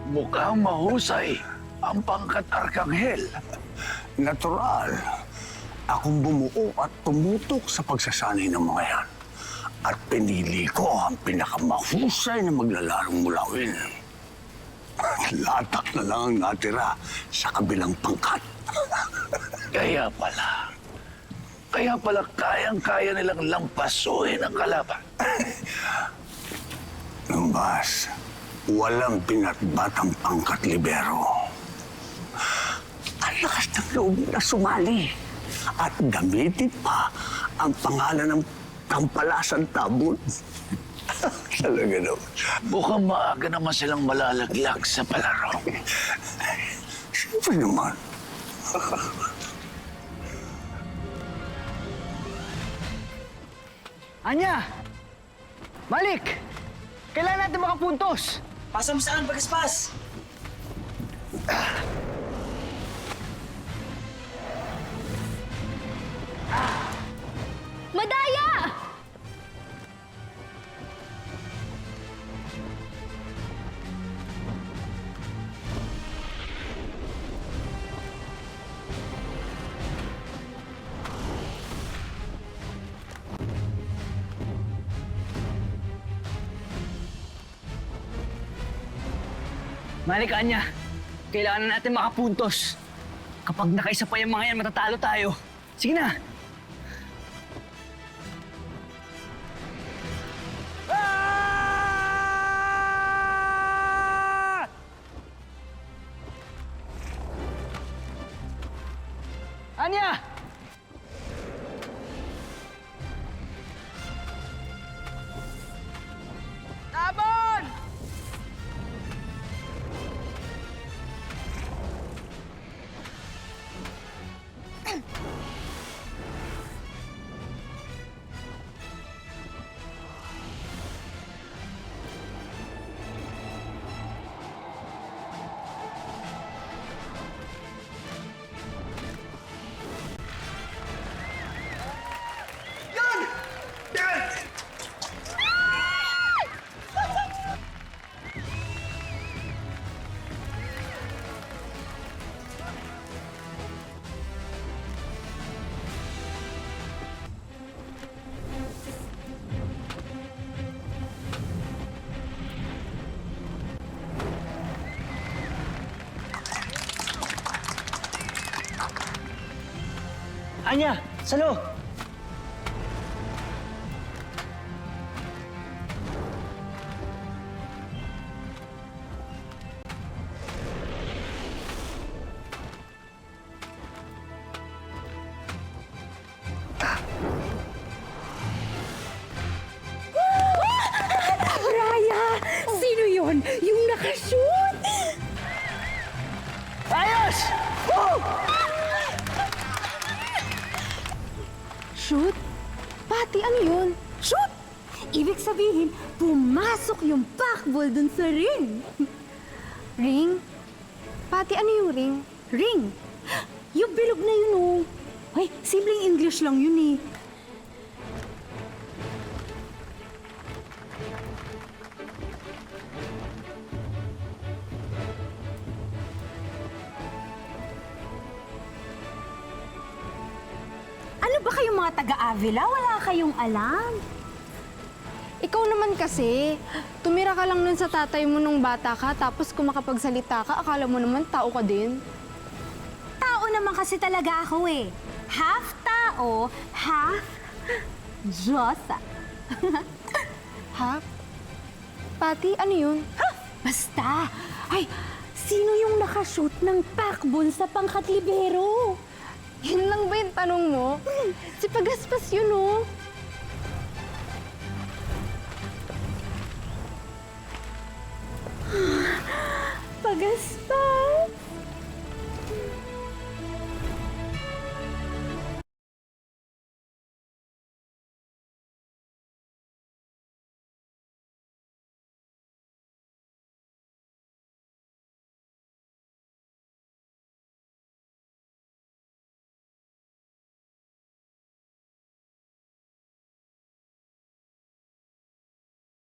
Mukhang mahusay ang pangkat Arkanghel. Natural. Akong bumuo at tumutok sa pagsasanay ng mga yan. At pinili ko ang pinakamahusay na maglalarong mulawin. Latak na lang ang natira sa kabilang pangkat. Kaya pala kayang-kaya nilang lampasuhin ang kalaban. Numbas, walang binatbatang pangkat libero. Ang lakas ng loob na sumali. At gamitin pa ang pangalan ng kampalasan tabon. Talaga naman. Mukhang maaga naman silang malalaglag sa palaro. Siyempre naman. Anya! Malik! Kailangan natin makapuntos! Pasok mo saan, Bagaspas? Madaya! Malik, Anya! Kailangan na natin makapuntos. Kapag nakaisa pa yung mga yan, matatalo tayo. Sige na! Anya! Tabon! Anya! Salo! Raya! Sino yon? Yung nakashoot? Ayos! Woo! Shoot? Pati, ano yun? Shoot! Ibig sabihin, pumasok yung pakbol dun sa ring. Ring? Pati, ano yung ring? Ring! Yung bilog na yun, oh. Ay, simpleng English lang yun, eh. Ano ba kayong mga taga-Avila? Wala kayong alam. Ikaw naman kasi, tumira ka lang nun sa tatay mo nung bata ka, tapos kung makapagsalita ka, akala mo naman tao ka din. Tao naman kasi talaga ako eh. Half tao, half Diyosa. Ha? Pati, ano yun? Ha? Basta! Ay, sino yung nakashoot ng pakbol sa pangkat libero? Yun lang ba yung tanong mo? Si Pagaspas yun, oh. Pagaspas!